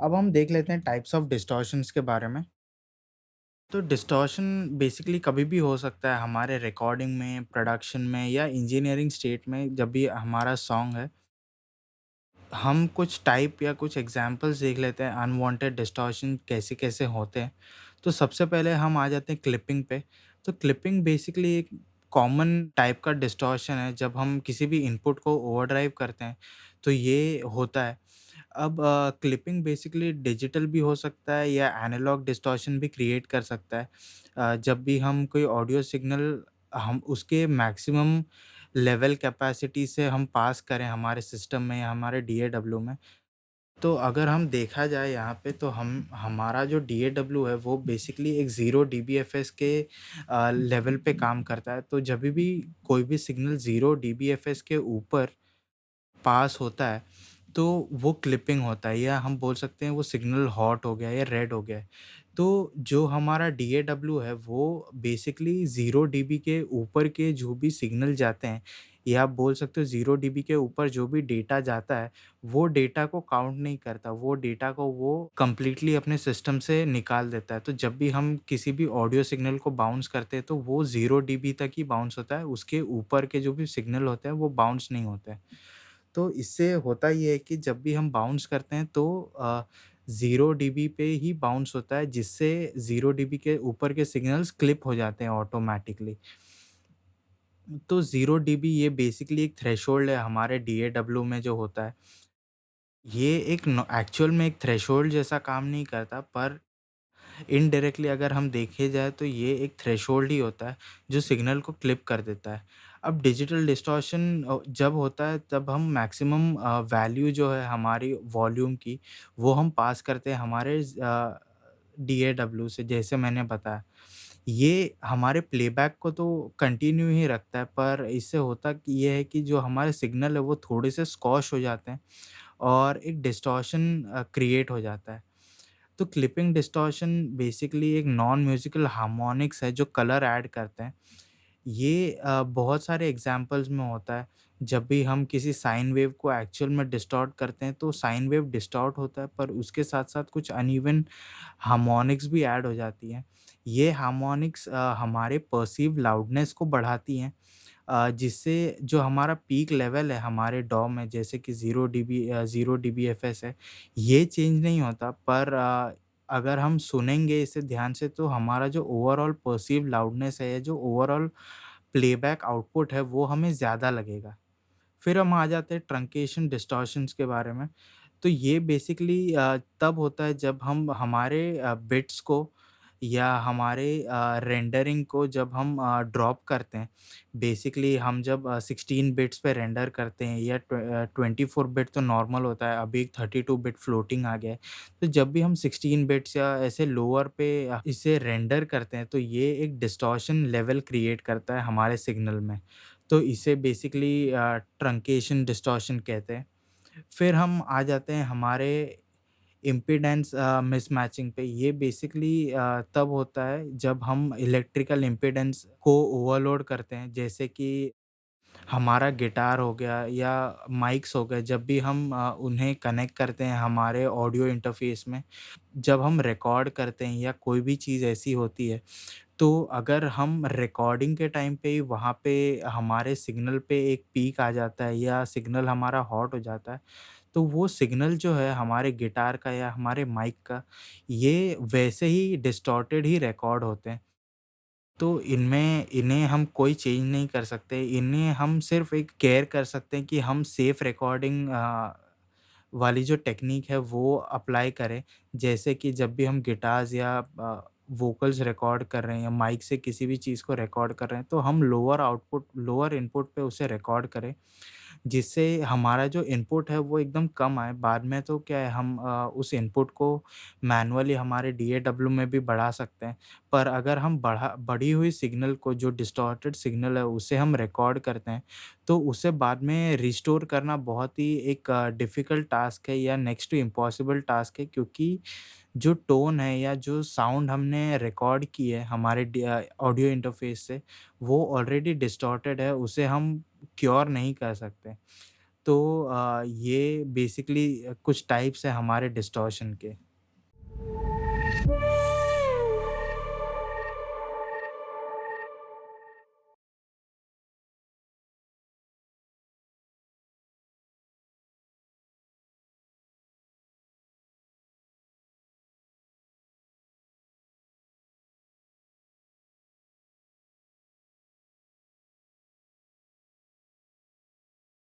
अब हम देख लेते हैं टाइप्स ऑफ डिस्टॉर्शंस के बारे में। तो डिस्टॉर्शन बेसिकली कभी भी हो सकता है हमारे रिकॉर्डिंग में, प्रोडक्शन में या इंजीनियरिंग स्टेट में जब भी हमारा सॉन्ग है। हम कुछ टाइप या कुछ एग्ज़ाम्पल्स देख लेते हैं अनवांटेड डिस्टॉर्शन कैसे-कैसे होते हैं। तो सबसे पहले हम आ जाते हैं क्लिपिंग पे। तो क्लिपिंग बेसिकली एक कॉमन टाइप का डिस्टॉर्शन है जब हम किसी भी इनपुट को ओवरड्राइव करते हैं, तो ये होता है। अब क्लिपिंग बेसिकली डिजिटल भी हो सकता है या एनालॉग डिस्टॉर्शन भी क्रिएट कर सकता है। जब भी हम कोई ऑडियो सिग्नल हम उसके मैक्सिमम लेवल कैपेसिटी से हम पास करें हमारे सिस्टम में या हमारे डीएडब्ल्यू में, तो अगर हम देखा जाए यहाँ पे तो हम हमारा जो डीएडब्ल्यू है वो बेसिकली एक 0 डीबीएफएस के लेवल पे काम करता है। तो जभी भी कोई भी सिग्नल 0 डीबीएफएस के ऊपर पास होता है, तो वो क्लिपिंग होता है या हम बोल सकते हैं वो सिग्नल हॉट हो गया या रेड हो गया है। तो जो हमारा डीएडब्ल्यू है वो बेसिकली 0 डीबी के ऊपर के जो भी सिग्नल जाते हैं या आप बोल सकते हो 0 डीबी के ऊपर जो भी डेटा जाता है, वो डेटा को काउंट नहीं करता, वो डेटा को वो कंप्लीटली अपने सिस्टम से निकाल देता है। तो जब भी हम किसी भी ऑडियो सिग्नल को बाउंस करते हैं तो वो 0 डीबी तक ही बाउंस होता है, उसके ऊपर के जो भी सिग्नल होते हैं वो बाउंस नहीं होते हैं। तो इससे होता ये है कि जब भी हम बाउंस करते हैं तो 0 डीबी पे ही बाउंस होता है जिससे 0 डीबी के ऊपर के सिग्नल्स क्लिप हो जाते हैं ऑटोमैटिकली। तो 0 डीबी ये बेसिकली एक थ्रेशोल्ड है हमारे डीएडब्ल्यू में जो होता है। ये एक न एक्चुअल में एक थ्रेशोल्ड जैसा काम नहीं करता पर इनडायरेक्टली अगर हम देखे जाए तो ये एक थ्रेशोल्ड ही होता है जो सिग्नल को क्लिप कर देता है। अब डिजिटल डिस्टॉर्शन जब होता है तब हम मैक्सिमम वैल्यू जो है हमारी वॉल्यूम की वो हम पास करते हैं हमारे डीएडब्ल्यू से जैसे मैंने बताया। ये हमारे प्लेबैक को तो कंटिन्यू ही रखता है पर इससे होता कि ये है कि जो हमारे सिग्नल है वो थोड़े से स्क्वॉश हो जाते हैं और एक डिस्टॉर्शन क्रिएट हो जाता है। तो क्लिपिंग डिस्टॉर्शन बेसिकली एक नॉन म्यूजिकल हार्मोनिक्स है जो कलर ऐड करते हैं। ये बहुत सारे एग्जांपल्स में होता है। जब भी हम किसी साइन वेव को एक्चुअल में डिस्टॉर्ट करते हैं तो साइन वेव डिस्टॉर्ट होता है पर उसके साथ-साथ कुछ अनइवन हार्मोनिक्स भी ऐड हो जाती हैं। ये हार्मोनिक्स हमारे पर्सीव्ड लाउडनेस को बढ़ाती हैं। जिससे जो हमारा पीक लेवल है हमारे डॉ में जैसे कि 0 डीबीएफएस है, ये चेंज नहीं होता पर अगर हम सुनेंगे इसे ध्यान से तो हमारा जो ओवरऑल पर्सीव्ड लाउडनेस है या जो ओवरऑल प्लेबैक आउटपुट है वो हमें ज़्यादा लगेगा। फिर हम आ जाते हैं ट्रंकेशन डिस्टॉर्शंस के बारे में। तो ये बेसिकली तब होता है जब हम हमारे बिट्स को या हमारे रेंडरिंग को जब हम ड्रॉप करते हैं। बेसिकली हम जब 16 बिट्स पे रेंडर करते हैं या 24 बिट तो नॉर्मल होता है, अभी 32 बिट फ्लोटिंग आ गया है। तो जब भी हम 16 बिट्स या ऐसे लोअर पे इसे रेंडर करते हैं, तो ये एक डिस्टॉर्शन लेवल क्रिएट करता है हमारे सिग्नल में। तो इसे बेसिकली ट्रंकेशन डिस्टॉर्शन कहते हैं। फिर हम आ जाते हैं हमारे इम्पीडेंस मिसमैचिंग पे। ये बेसिकली तब होता है जब हम इलेक्ट्रिकल इम्पीडेंस को ओवरलोड करते हैं। जैसे कि हमारा गिटार हो गया या माइक्स हो गए, जब भी हम उन्हें कनेक्ट करते हैं हमारे ऑडियो इंटरफ़ेस में, जब हम रिकॉर्ड करते हैं या कोई भी चीज़ ऐसी होती है, तो अगर हम रिकॉर्डिंग के टाइम पे ही वहाँ पे हमारे सिग्नल पे एक पीक आ जाता है या सिग्नल हमारा हॉट हो जाता है, तो वो सिग्नल जो है हमारे गिटार का या हमारे माइक का, ये वैसे ही डिस्टॉर्टेड ही रिकॉर्ड होते हैं। तो इनमें इन्हें हम कोई चेंज नहीं कर सकते, इन्हें हम सिर्फ़ एक केयर कर सकते हैं कि हम सेफ रिकॉर्डिंग वाली जो टेक्नीक है वो अप्लाई करें। जैसे कि जब भी हम गिटार्स या वोकल्स रिकॉर्ड कर रहे हैं या माइक से किसी भी चीज़ को रिकॉर्ड कर रहे हैं, तो हम लोअर इनपुट पे उसे रिकॉर्ड करें। जिससे हमारा जो इनपुट है वो एकदम कम आए। बाद में तो क्या है हम उस इनपुट को मैनुअली हमारे डीएडब्ल्यू में भी बढ़ा सकते हैं। पर अगर हम बढ़ी हुई सिग्नल को जो डिस्टॉर्टेड सिग्नल है उसे हम रिकॉर्ड करते हैं, तो उसे बाद में रिस्टोर करना बहुत ही एक डिफ़िकल्ट टास्क है या नेक्स्ट टू इम्पॉसिबल टास्क है, क्योंकि जो टोन है या जो साउंड हमने रिकॉर्ड की है हमारे ऑडियो इंटरफ़ेस से, वो ऑलरेडी डिस्टॉर्टेड है, उसे हम क्योर नहीं कर सकते। तो ये बेसिकली कुछ टाइप्स हैं हमारे डिस्टॉर्शन के।